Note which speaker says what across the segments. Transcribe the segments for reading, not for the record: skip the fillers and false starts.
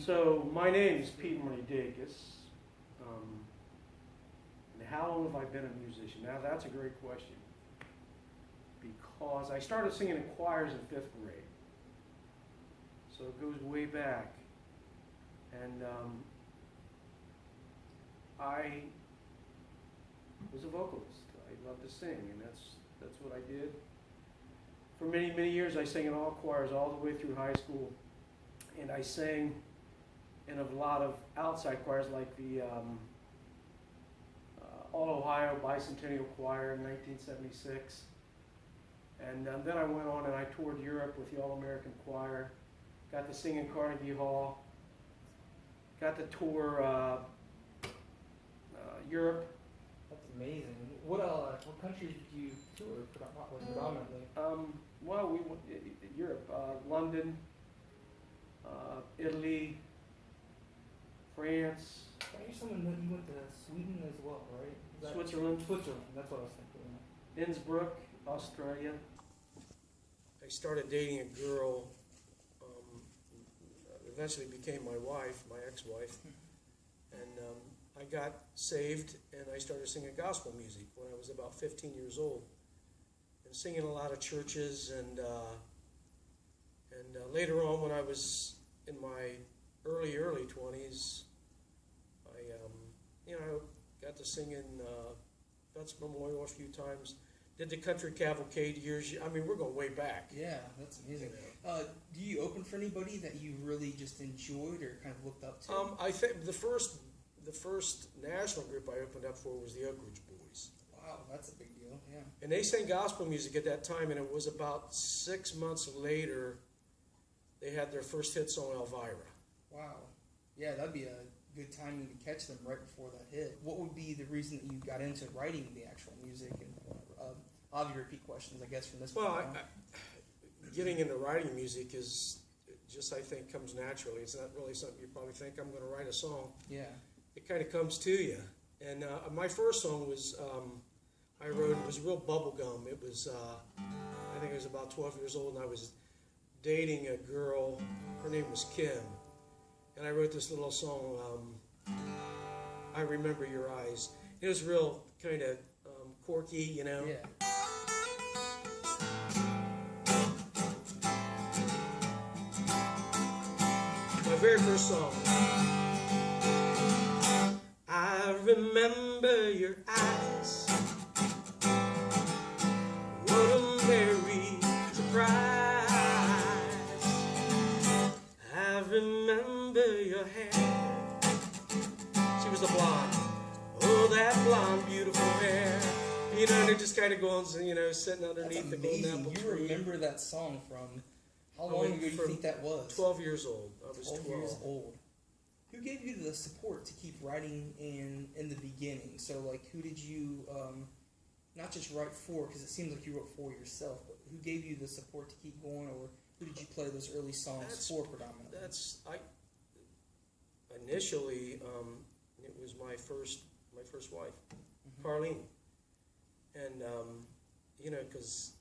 Speaker 1: So my name is Pete Mernedakis. And how long have I been a musician? Now that's a great question. Because I started singing in choirs in 5th grade. So it goes way back. And I was a vocalist. I loved to sing, and that's what I did. For many, many years I sang in all choirs all the way through high school. And I sang in a lot of outside choirs like the All-Ohio Bicentennial Choir in 1976. And then I went on and I toured Europe with the All-American Choir. Got to sing in Carnegie Hall. Got to tour Europe.
Speaker 2: That's amazing. What countries did you tour predominantly?
Speaker 1: Well, we went Europe, London, Italy, France.
Speaker 2: I hear someone that you went to Sweden as well, right?
Speaker 1: Switzerland.
Speaker 2: Switzerland, that's what I was thinking.
Speaker 1: Innsbruck, Australia. I started dating a girl, eventually became my wife, my ex-wife, and I got saved and I started singing gospel music when I was about 15 years old, and singing in a lot of churches, and later on when I was in my early 20s, I got to sing in Vets Memorial a few times. Did the country cavalcade years. I mean, we're going way back.
Speaker 2: Yeah, that's amazing.
Speaker 1: You know.
Speaker 2: Do you open for anybody that you really just enjoyed or kind of looked up to?
Speaker 1: I think the first national group I opened up for was the Oak Ridge Boys.
Speaker 2: Wow, that's a big deal. Yeah.
Speaker 1: And they sang gospel music at that time, and it was about 6 months later they had their first hit song, Elvira.
Speaker 2: Wow. Yeah, that'd be a good timing to catch them right before that hit. What would be the reason that you got into writing the actual music? And I'll have you repeat questions, I guess, from this point on.
Speaker 1: Getting into writing music is just, I think, comes naturally. It's not really something you probably think, I'm going to write a song.
Speaker 2: Yeah.
Speaker 1: It kind of comes to you. And my first song was, I wrote, it was real bubblegum. It was, I think I was about 12 years old, and I was dating a girl. Her name was Kim. And I wrote this little song, I Remember Your Eyes. It was real kind of quirky, you know.
Speaker 2: Yeah.
Speaker 1: My very first song. I remember your eyes. What a merry surprise. I remember your hair. She was a blonde. Oh, that blonde, beautiful hair. You know, and it just kind of goes, you know, sitting underneath the golden apple tree.
Speaker 2: You remember that song from how long ago do you think that was?
Speaker 1: 12 years old. I was 12
Speaker 2: years old. Who gave you the support to keep writing in the beginning? So, like, who did you not just write for, because it seems like you wrote for yourself, but who gave you the support to keep going, or who did you play those early songs for predominantly?
Speaker 1: Initially, it was my first wife, Carlene. And, you know, because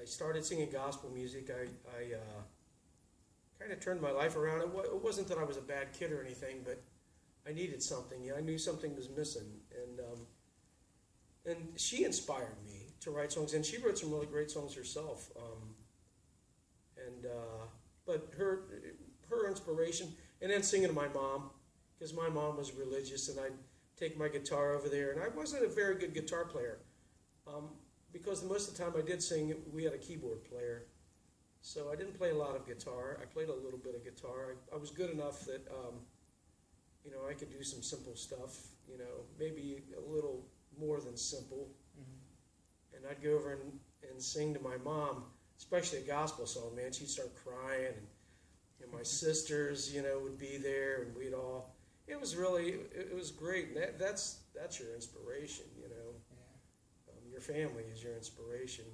Speaker 1: I started singing gospel music, I kind of turned my life around. It wasn't that I was a bad kid or anything, but I needed something. You know, I knew something was missing. And she inspired me to write songs, and she wrote some really great songs herself. But her inspiration, and then singing to my mom, because my mom was religious, and I'd take my guitar over there, and I wasn't a very good guitar player. Because most of the time I did sing, we had a keyboard player. So I didn't play a lot of guitar. I played a little bit of guitar. I was good enough that, you know, I could do some simple stuff, you know, maybe a little more than simple. Mm-hmm. And I'd go over and sing to my mom, especially a gospel song, man. She'd start crying, and my sisters, you know, would be there, and we'd all, it was great. And that's your inspiration, you know. Your family is your inspiration,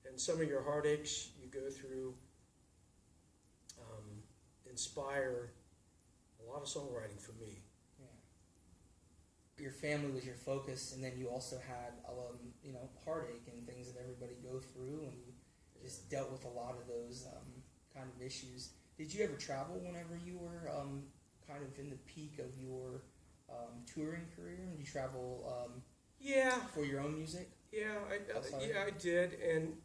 Speaker 1: and some of your heartaches you go through inspire a lot of songwriting for me.
Speaker 2: Yeah. Your family was your focus, and then you also had you know, heartache and things that everybody go through, and you just dealt with a lot of those kind of issues. Did you ever travel whenever you were kind of in the peak of your touring career? Did you travel
Speaker 1: Yeah,
Speaker 2: for your own music?
Speaker 1: I did. And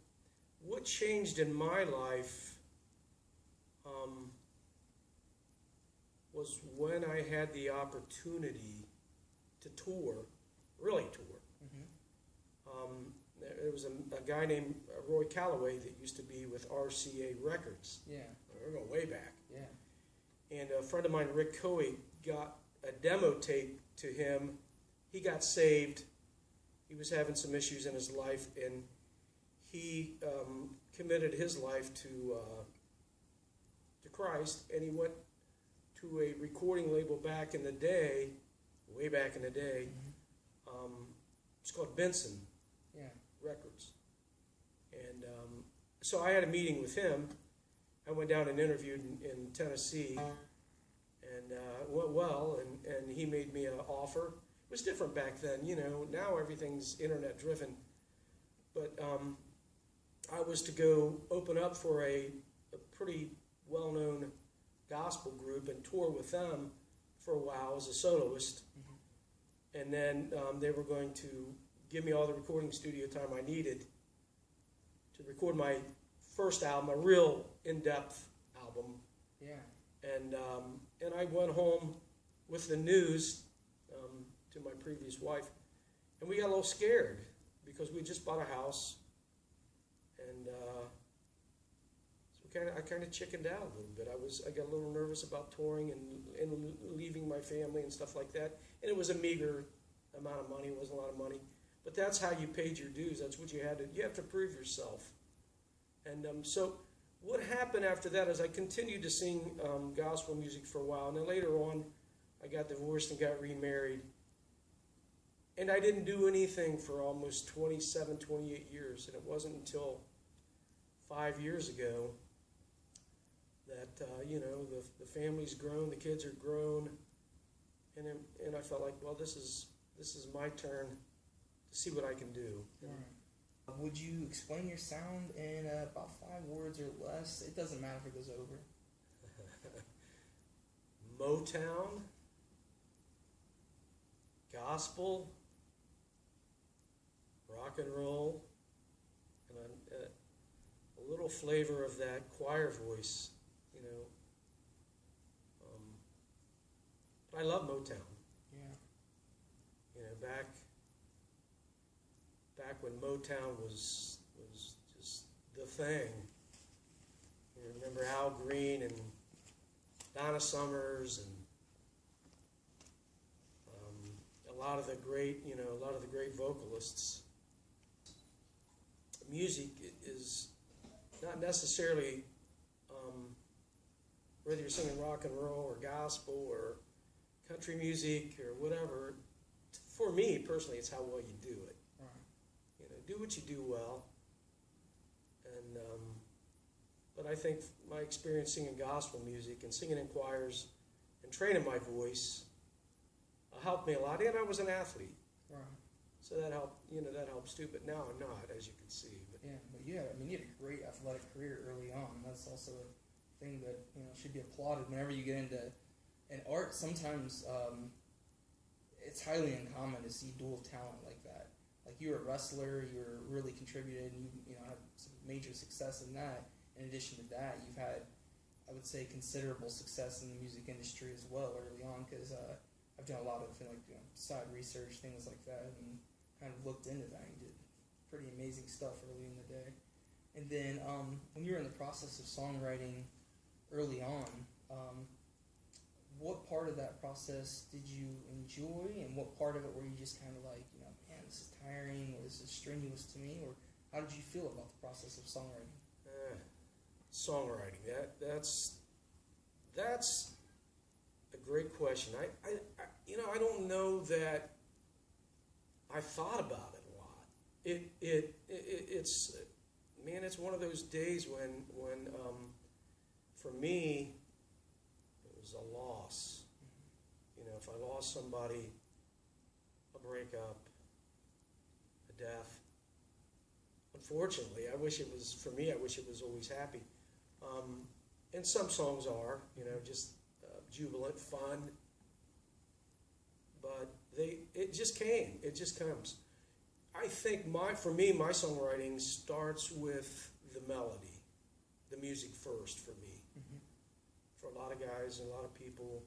Speaker 1: what changed in my life was when I had the opportunity to tour, really tour.
Speaker 2: Mm-hmm.
Speaker 1: There was a guy named Roy Calloway that used to be with RCA Records.
Speaker 2: Yeah.
Speaker 1: We're going way back.
Speaker 2: Yeah.
Speaker 1: And a friend of mine, Rick Coey, got a demo tape to him. He got saved. He was having some issues in his life, and he committed his life to Christ, and he went to a recording label back in the day, way back in the day.
Speaker 2: Mm-hmm.
Speaker 1: It's called Benson
Speaker 2: Yeah.
Speaker 1: Records. And so I had a meeting with him. I went down and interviewed in Tennessee, and it went well, and he made me an offer. It was different back then, now everything's internet driven. But I was to go open up for a pretty well-known gospel group and tour with them for a while as a soloist.
Speaker 2: Mm-hmm.
Speaker 1: And then they were going to give me all the recording studio time I needed to record my first album, a real in-depth album.
Speaker 2: Yeah.
Speaker 1: And I went home with the news to my previous wife, and we got a little scared because we just bought a house, and so I kind of chickened out a little bit. I got a little nervous about touring and leaving my family and stuff like that. And it was a meager amount of money. It wasn't a lot of money, but that's how you paid your dues. That's what you had to. You have to prove yourself. And so what happened after that is I continued to sing gospel music for a while, and then later on I got divorced and got remarried. And I didn't do anything for almost 27, 28 years. And it wasn't until 5 years ago that, the family's grown, the kids are grown. And I felt like, well, this is my turn to see what I can do.
Speaker 2: Right. Would you explain your sound in about 5 words or less? It doesn't matter if it goes over.
Speaker 1: Motown, gospel, rock and roll, and a little flavor of that choir voice, But I love Motown.
Speaker 2: Yeah.
Speaker 1: Back when Motown was just the thing. You remember Al Green and Donna Summers and a lot of the great vocalists. Music is not necessarily whether you're singing rock and roll or gospel or country music or whatever. For me personally, it's how well you do it.
Speaker 2: Right.
Speaker 1: Do what you do well. And but I think my experience singing gospel music and singing in choirs and training my voice helped me a lot. And I was an athlete.
Speaker 2: Right.
Speaker 1: So that helped, that helps too. But now I'm not, as you can see. But
Speaker 2: you had a great athletic career early on. That's also a thing that should be applauded. Whenever you get into an art, sometimes it's highly uncommon to see dual talent like that. Like you were a wrestler, you were really contributed, and you had some major success in that. In addition to that, you've had, I would say, considerable success in the music industry as well early on. Because I've done a lot of side research, things like that, and kind of looked into that. You did pretty amazing stuff early in the day. And then when you were in the process of songwriting early on, what part of that process did you enjoy, and what part of it were you just kind of like, man, this is tiring, or this is strenuous to me, or how did you feel about the process of songwriting?
Speaker 1: Songwriting, that's a great question. I don't know that I thought about it a lot. It's one of those days when for me it was a loss. If I lost somebody, a breakup, a death. Unfortunately, I wish it was always happy. And some songs are, just jubilant, fun. But it just came. It just comes. I think for me, my songwriting starts with the melody, the music first for me.
Speaker 2: Mm-hmm.
Speaker 1: For a lot of guys and a lot of people,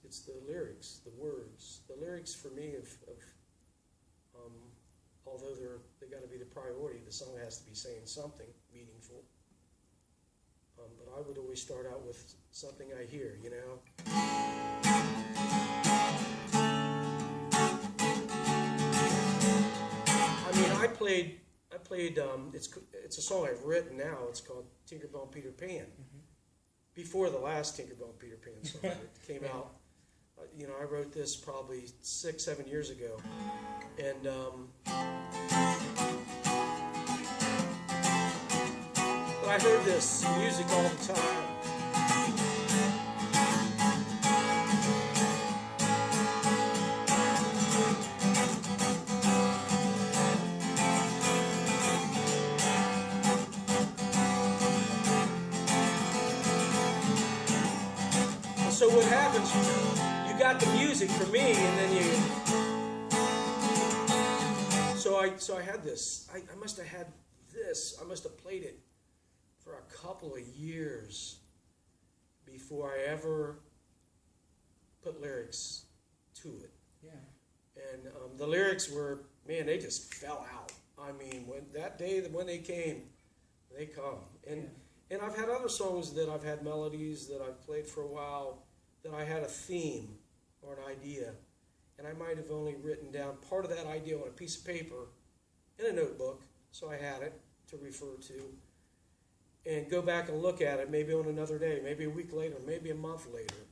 Speaker 1: it's the lyrics, the words. The lyrics for me although they got to be the priority, the song has to be saying something meaningful. But I would always start out with something I hear, I mean, I played. It's a song I've written now. It's called Tinkerbell and Peter Pan.
Speaker 2: Mm-hmm. Before
Speaker 1: Before the last Tinkerbell and Peter Pan song that came out, I wrote this probably 6-7 years ago, and but I heard this music all the time. So what happens, you got the music for me, and then so I had this, I must have had this, I must have played it for a couple of years before I ever put lyrics to it.
Speaker 2: Yeah.
Speaker 1: And the lyrics were, man, they just fell out. I mean, when they came, they come. And I've had other songs that I've had melodies that I've played for a while that I had a theme or an idea, and I might have only written down part of that idea on a piece of paper in a notebook, so I had it to refer to, and go back and look at it maybe on another day, maybe a week later, maybe a month later.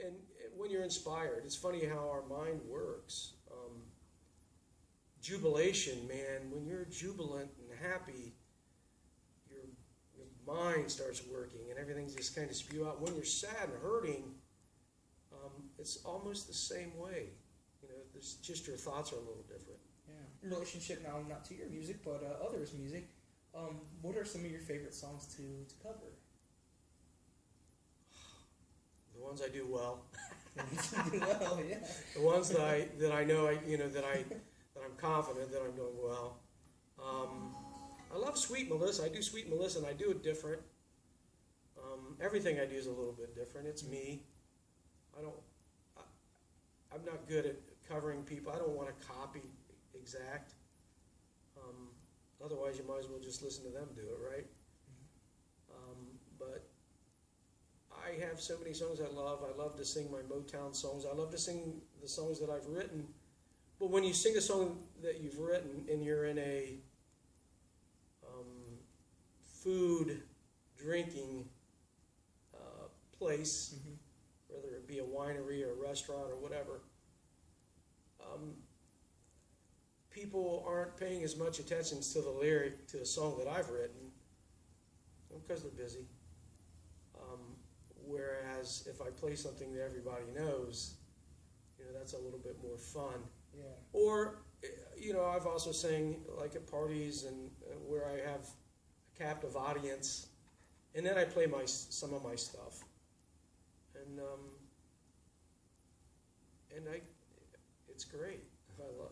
Speaker 1: And when you're inspired, it's funny how our mind works. Jubilation, man, when you're jubilant and happy, your mind starts working and everything just kind of spew out. When you're sad and hurting, it's almost the same way. There's just your thoughts are a little different.
Speaker 2: Yeah. In relationship now, not to your music, but others' music, what are some of your favorite songs to cover?
Speaker 1: The ones I do well.
Speaker 2: Well, yeah.
Speaker 1: The ones that I know that I'm confident that I'm doing well. I love Sweet Melissa. I do Sweet Melissa, and I do it different. Everything I do is a little bit different. It's me. I'm not good at covering people. I don't want to copy exact. Otherwise, you might as well just listen to them do it, right? But I have so many songs I love. I love to sing my Motown songs. I love to sing the songs that I've written. But when you sing a song that you've written and you're in a food, drinking place, whether it be a winery or a restaurant or whatever, people aren't paying as much attention to the lyric to the song that I've written because they're busy. Whereas if I play something that everybody knows, that's a little bit more fun.
Speaker 2: Yeah.
Speaker 1: Or, I've also sang like at parties and where I have a captive audience, and then I play some of my stuff, and it's great.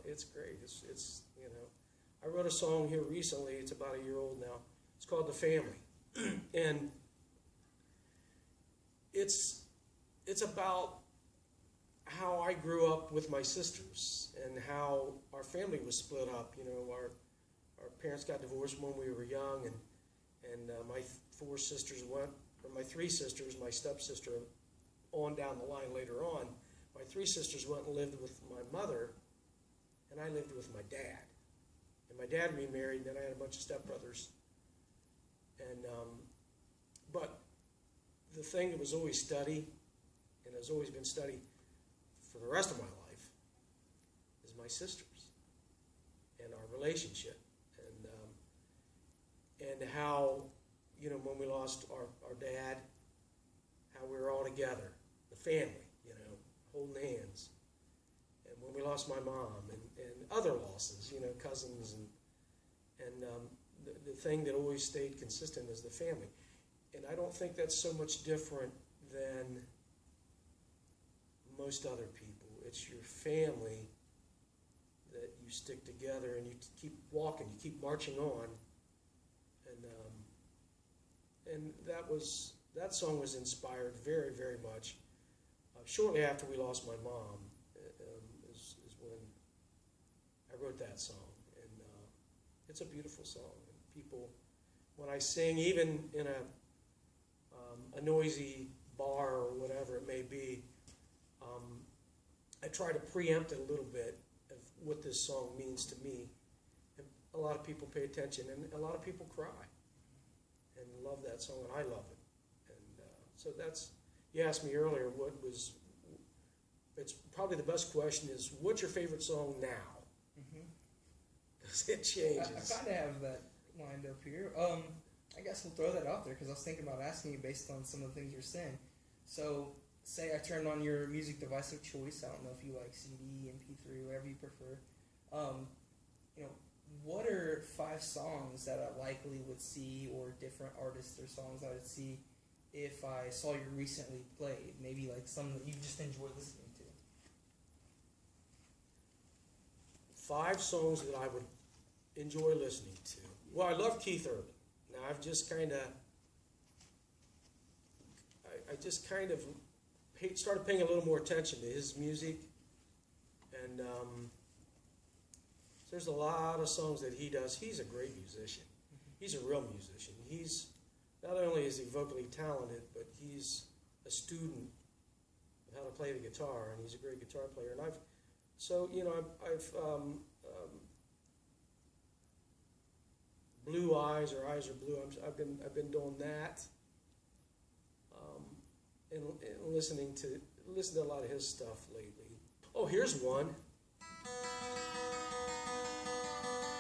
Speaker 1: It's great. It's I wrote a song here recently. It's about a year old now. It's called "The Family," and it's about how I grew up with my sisters and how our family was split up. Our parents got divorced when we were young, and my my three sisters, my stepsister, on down the line later on, my three sisters went and lived with my mother, and I lived with my dad. And my dad remarried, and then I had a bunch of stepbrothers. And but the thing that was always study, and has always been study for the rest of my life, is my sisters and our relationship, and how when we lost our dad, how we were all together, the family, holding hands, and when we lost my mom and other losses, cousins, and the thing that always stayed consistent is the family. And I don't think that's so much different than most other people. It's your family that you stick together and you keep walking, you keep marching on. And that song was inspired very, very much. Shortly after we lost my mom is when I wrote that song. And it's a beautiful song. And people, when I sing, even in a noisy bar or whatever it may be, I try to preempt it a little bit of what this song means to me. And a lot of people pay attention, and a lot of people cry and love that song, and I love it. And so that's, you asked me earlier it's probably the best question is, what's your favorite song now? Because it changes.
Speaker 2: I kind of have that lined up here. I guess we'll throw that out there because I was thinking about asking you based on some of the things you're saying. So, say I turned on your music device of choice. I don't know if you like CD, MP3, whatever you prefer. What are 5 songs that I likely would see, or different artists or songs I would see if I saw you recently played? Maybe like some that you just enjoy listening to.
Speaker 1: 5 songs that I would enjoy listening to. Well, I love Keith Urban. Now, I've just kind of, started paying a little more attention to his music, and there's a lot of songs that he does. He's a great musician. He's a real musician. He's, not only is he vocally talented, but he's a student of how to play the guitar, and he's a great guitar player. And I've Blue Eyes, or Eyes Are Blue. I've been doing that, and listening to a lot of his stuff lately. Oh, here's one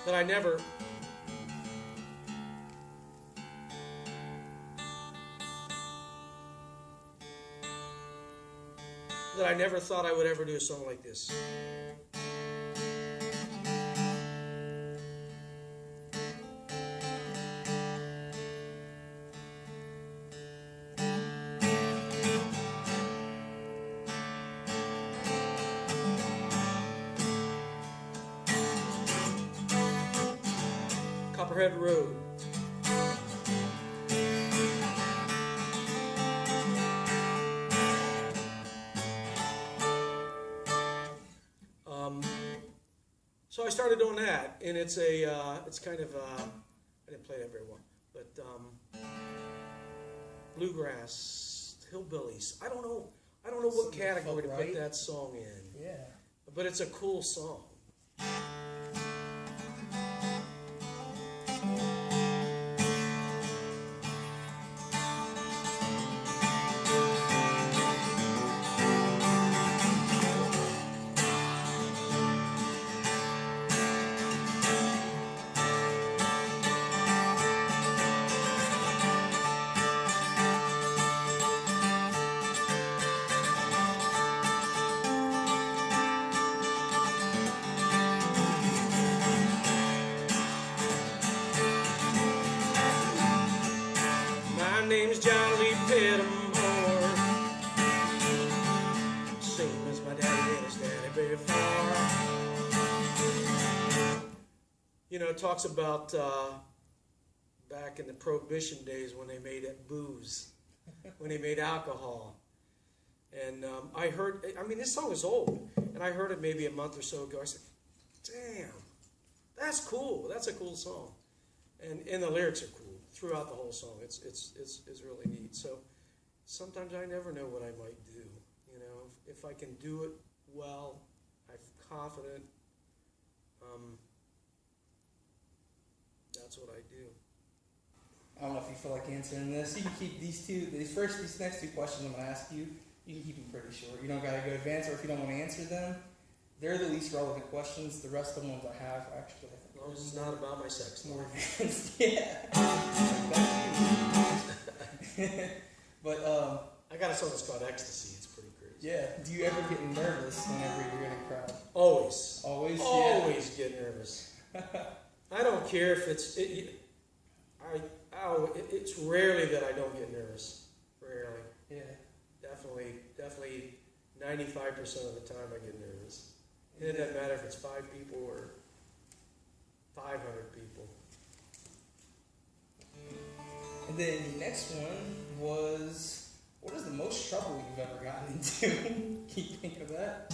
Speaker 1: that I never. That I never thought I would ever do a song like this. Copperhead Road. So I started doing that, and it's kind of I didn't play that very well, but bluegrass, hillbillies. I don't know what category to put that song in.
Speaker 2: Yeah.
Speaker 1: But it's a cool song. My name's John Lee Pettimore, same as my daddy and his daddy before. You know, it talks about back in the Prohibition days when they made booze, when they made alcohol. And this song is old, and I heard it maybe a month or so ago. I said, damn, that's cool. That's a cool song. And the lyrics are cool throughout the whole song. It's really neat. So sometimes I never know what I might do. You know, if I can do it well, I'm confident. That's what I do.
Speaker 2: I don't know if you feel like answering this. You can keep these next 2 questions I'm going to ask you. You can keep them pretty short. You don't got to go advance, or if you don't want to answer them, they're the least relevant questions. The rest of the ones I have actually.
Speaker 1: As long as it's not about my sex
Speaker 2: More
Speaker 1: life.
Speaker 2: advanced, yeah. But
Speaker 1: I got a song that's called Ecstasy. It's pretty crazy.
Speaker 2: yeah. Do you ever get nervous whenever you're in a crowd?
Speaker 1: Always.
Speaker 2: Always.
Speaker 1: Always get nervous. I don't care if it's rarely that I don't get nervous. Rarely.
Speaker 2: Yeah.
Speaker 1: Definitely 95% of the time I get nervous. And it doesn't matter if it's 5 people or 500 people.
Speaker 2: And then the next one was, what is the most trouble you've ever gotten into? Can you think of that?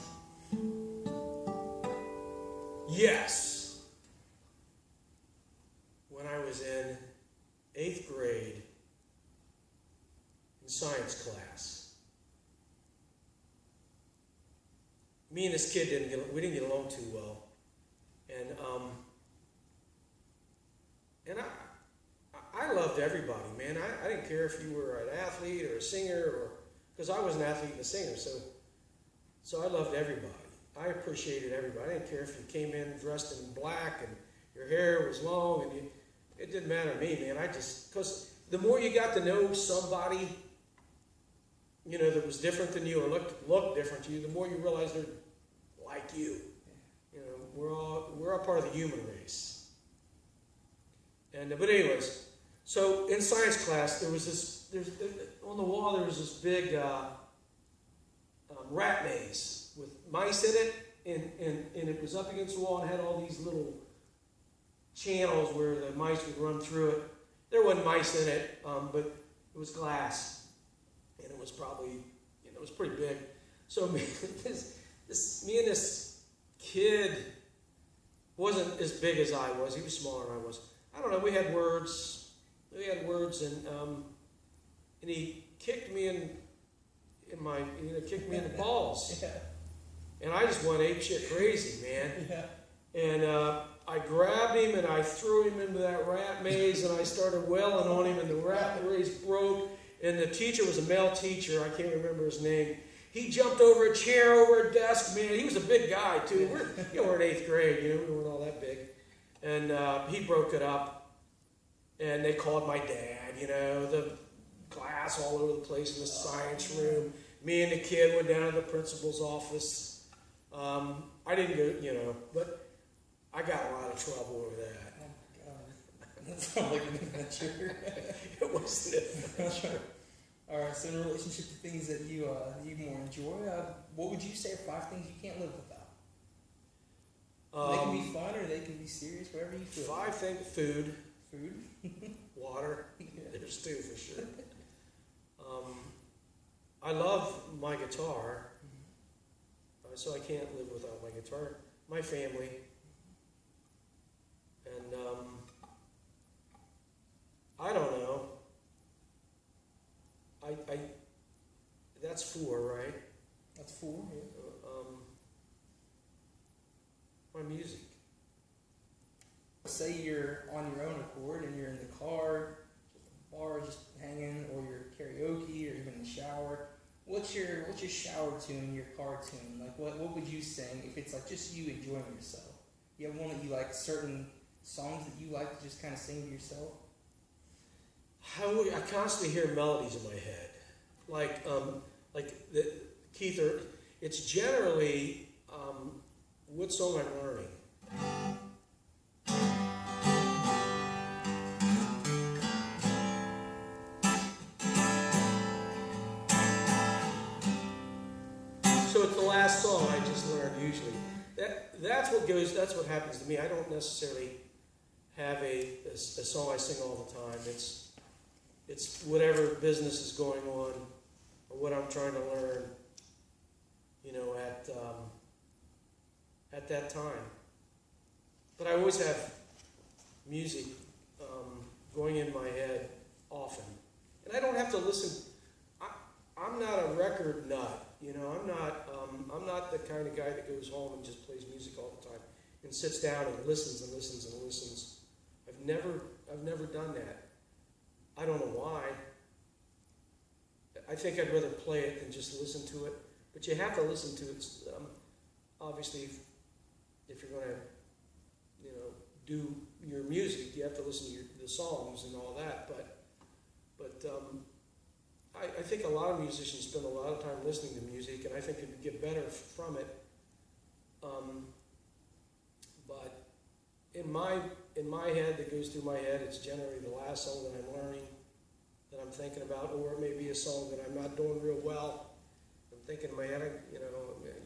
Speaker 1: Yes. When I was in 8th grade in science class, me and this kid didn't get along too well, and I loved everybody, man. I didn't care if you were an athlete or a singer, or because I was an athlete and a singer, so I loved everybody. I appreciated everybody. I didn't care if you came in dressed in black and your hair was long, and it didn't matter to me, man. Because the more you got to know somebody, that was different than you or looked different to you, the more you realize they're like you. We're all part of the human race. And but anyways, so in science class there was on the wall there was this big rat maze with mice in it, and it was up against the wall and had all these little channels where the mice would run through it. There wasn't mice in it, but it was glass, and it was probably, it was pretty big. So me and this kid wasn't as big as I was. He was smaller than I was. I don't know. We had words, and he kicked me in the balls,
Speaker 2: Yeah.
Speaker 1: and I just went apeshit crazy, man.
Speaker 2: Yeah.
Speaker 1: And I grabbed him and I threw him into that rat maze, and I started wailing on him, and the rat maze broke. And the teacher was a male teacher. I can't remember his name. He jumped over a chair, over a desk. Man, he was a big guy too. We're in 8th grade. We weren't all that big. And he broke it up, and they called my dad. The glass all over the place in the science room. Me and the kid went down to the principal's office. I didn't go, but I got a lot of trouble over that.
Speaker 2: Oh my God, that sounds like an adventure.
Speaker 1: It was an adventure.
Speaker 2: All right, so in relationship to things that you more enjoy, what would you say are 5 things you can't live without? They can be fun or they can be serious, whatever you feel.
Speaker 1: 5 things: food,
Speaker 2: Food,
Speaker 1: water.
Speaker 2: Yeah.
Speaker 1: There's 2 for sure. I love my guitar, so I can't live without my guitar. My family, and I don't know. I that's 4, right?
Speaker 2: That's 4. Yeah.
Speaker 1: My music.
Speaker 2: Say you're on your own accord and you're in the car, bar, just hanging, or you're karaoke, or even in the shower. What's your shower tune, your car tune? Like what would you sing if it's like just you enjoying yourself? You have one that you like, certain songs that you like to just kind of sing to yourself?
Speaker 1: I constantly hear melodies in my head, like Keith. It's generally what song I'm learning. So it's the last song I just learned usually. That's what happens to me. I don't necessarily have a song I sing all the time. It's whatever business is going on or what I'm trying to learn, at that time. But I always have music going in my head often. And I don't have to listen. I'm not a record nut. I'm not the kind of guy that goes home and just plays music all the time and sits down and listens and listens and listens. I've never done that. I don't know why. I think I'd rather play it than just listen to it. But you have to listen to it. Obviously, if you're going to, do your music, you have to listen to the songs and all that. But I think a lot of musicians spend a lot of time listening to music, and I think they could get better from it. But in my head, that goes through my head, it's generally the last song that I'm learning, that I'm thinking about, or it may be a song that I'm not doing real well. I'm thinking in my head, you know,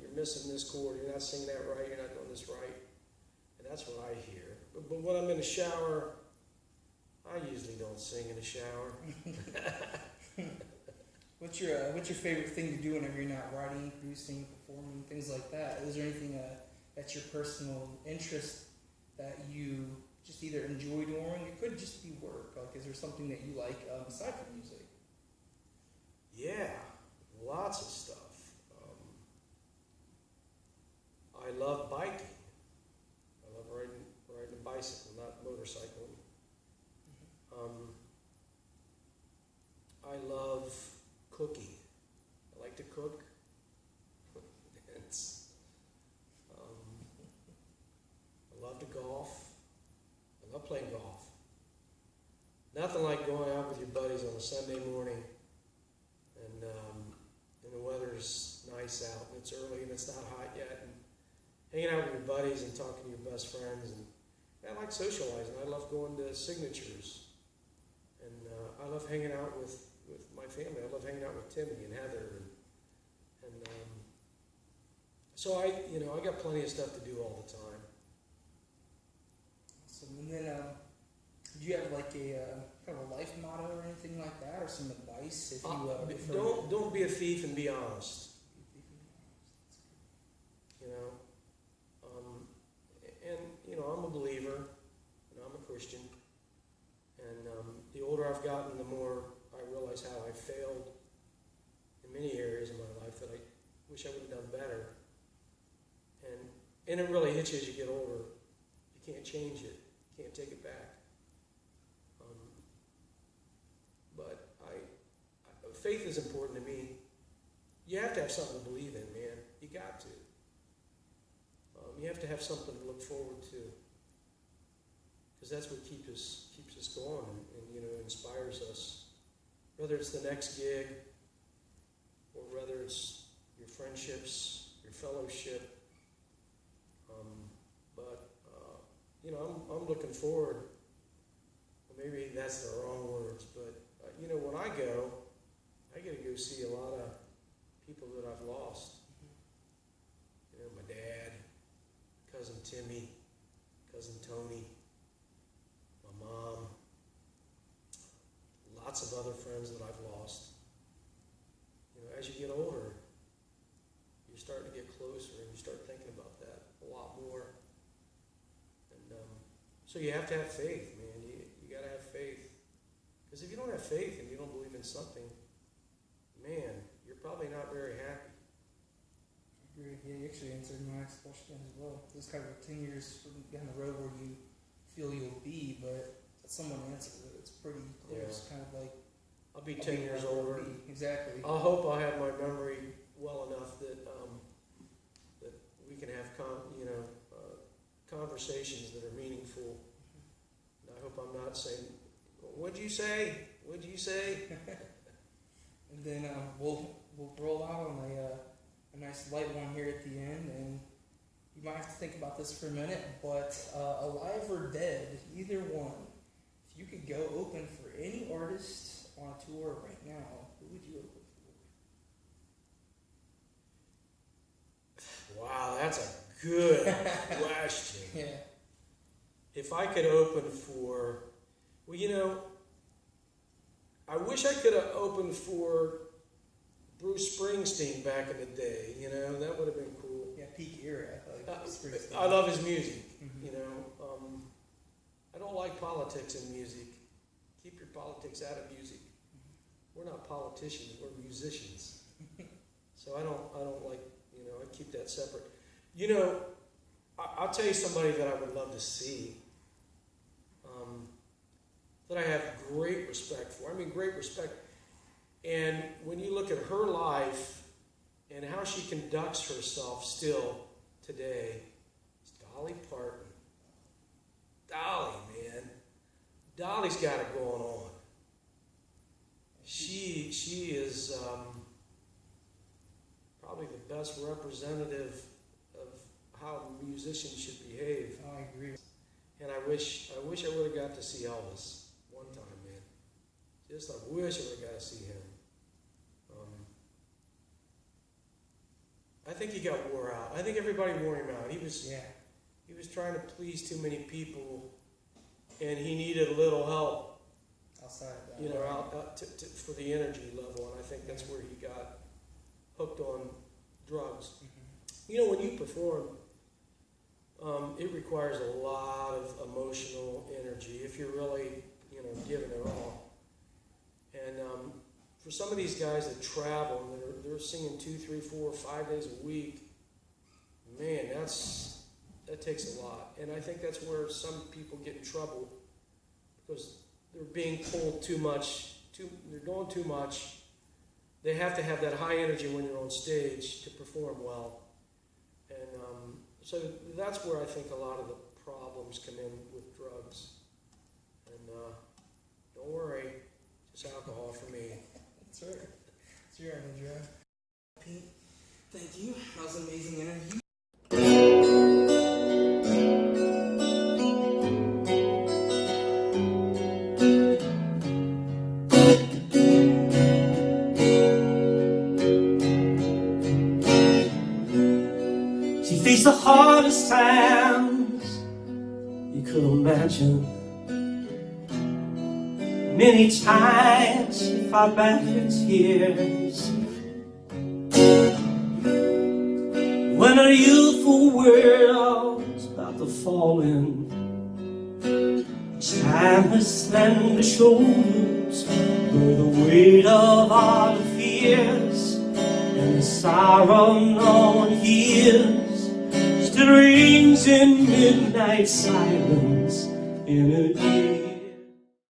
Speaker 1: you're missing this chord, you're not singing that right, you're not doing this right, and that's what I hear. But when I'm in the shower, I usually don't sing in the shower.
Speaker 2: What's your favorite thing to do whenever you're not writing, producing, performing, things like that? Is there anything that's your personal interest that you just either enjoy doing? It could just be work. Like, is there something that you like aside from music?
Speaker 1: Yeah, lots of stuff. I love biking. I love riding a bicycle, not motorcycling. I love cooking. I like to cook. I love to golf. I love playing golf. Nothing like going out with your buddies on a Sunday morning and the weather's nice out and it's early and it's not hot yet, and hanging out with your buddies and talking to your best friends. And I like socializing. I love going to signatures, and I love hanging out with my family. I love hanging out with Timmy and Heather, and so I got plenty of stuff to do all the time.
Speaker 2: Awesome. And then, do you have like a kind of a life motto or anything like that, or some advice? If you
Speaker 1: don't be a thief and be honest. You know, I'm a believer, and I'm a Christian, and the older I've gotten, the more I realize how I failed in many areas of my life that I wish I would have done better. And it really hits you as you get older. You can't change it. You can't take it back. But faith is important to me. You have to have something to believe in, man. You got to. You have to have something to look forward to, because that's what keeps us going and inspires us. Whether it's the next gig, or whether it's your friendships, your fellowship. I'm looking forward. Well, maybe that's the wrong words, but when I get to go see a lot of people that I've lost. My dad, cousin Timmy, cousin Tony, my mom, lots of other friends that I've lost. As you get older, you're starting to get closer, and you start thinking about that a lot more. And so you have to have faith, man. You got to have faith, because if you don't have faith and you don't believe in something, man, you're probably not very happy.
Speaker 2: Yeah, you actually answered my next question as well. It's kind of 10 years down the road where you feel you'll be, but someone answered it. It's pretty close, kind of like...
Speaker 1: I'll be 10 years older.
Speaker 2: Exactly.
Speaker 1: I hope I'll have my memory well enough that that we can have conversations that are meaningful. And I hope I'm not saying, "What'd you say? What'd you say?"
Speaker 2: And then we'll roll out on a nice light one here at the end, and you might have to think about this for a minute, but alive or dead, either one, if you could go open for any artist on a tour right now, who would you open for?
Speaker 1: Wow, that's a good question.
Speaker 2: Yeah.
Speaker 1: If I could open for, I wish I could have opened for Bruce Springsteen back in the day. That would have been cool.
Speaker 2: Yeah, peak era. Like Springsteen.
Speaker 1: I love his music.
Speaker 2: Mm-hmm.
Speaker 1: I don't like politics in music. Keep your politics out of music. We're not politicians. We're musicians. So I don't like. I keep that separate. I'll tell you somebody that I would love to see. That I have great respect for. I mean, great respect. And when you look at her life and how she conducts herself still today, it's Dolly Parton. Dolly, man. Dolly's got it going on. She is probably the best representative of how musicians should behave.
Speaker 2: I agree.
Speaker 1: And I wish I would have got to see Elvis one time, man. Just I wish I would have got to see him. I think he got wore out. I think everybody wore him out. He was trying to please too many people, and he needed a little help
Speaker 2: outside of that.
Speaker 1: You know, for the energy level, and I think that's where he got hooked on drugs. You know, when you perform, it requires a lot of emotional energy if you're really, giving it all. And for some of these guys that travel, and they're singing 2, 3, 4, 5 days a week, man, that takes a lot. And I think that's where some people get in trouble, because they're being pulled too much, they're going too much. They have to have that high energy when you're on stage to perform well. And so that's where I think a lot of the problems come in with drugs. And don't worry, just alcohol for me.
Speaker 2: That's right. It's your energy, right? Pete, thank you. That was an amazing interview.
Speaker 3: She faced the hardest times you could imagine. Many times she fought back her tears. When her youthful world was about to fall in, time her slender shoulders bore the weight of all the fears, and the sorrow no one hears still rings in midnight silence in her ear.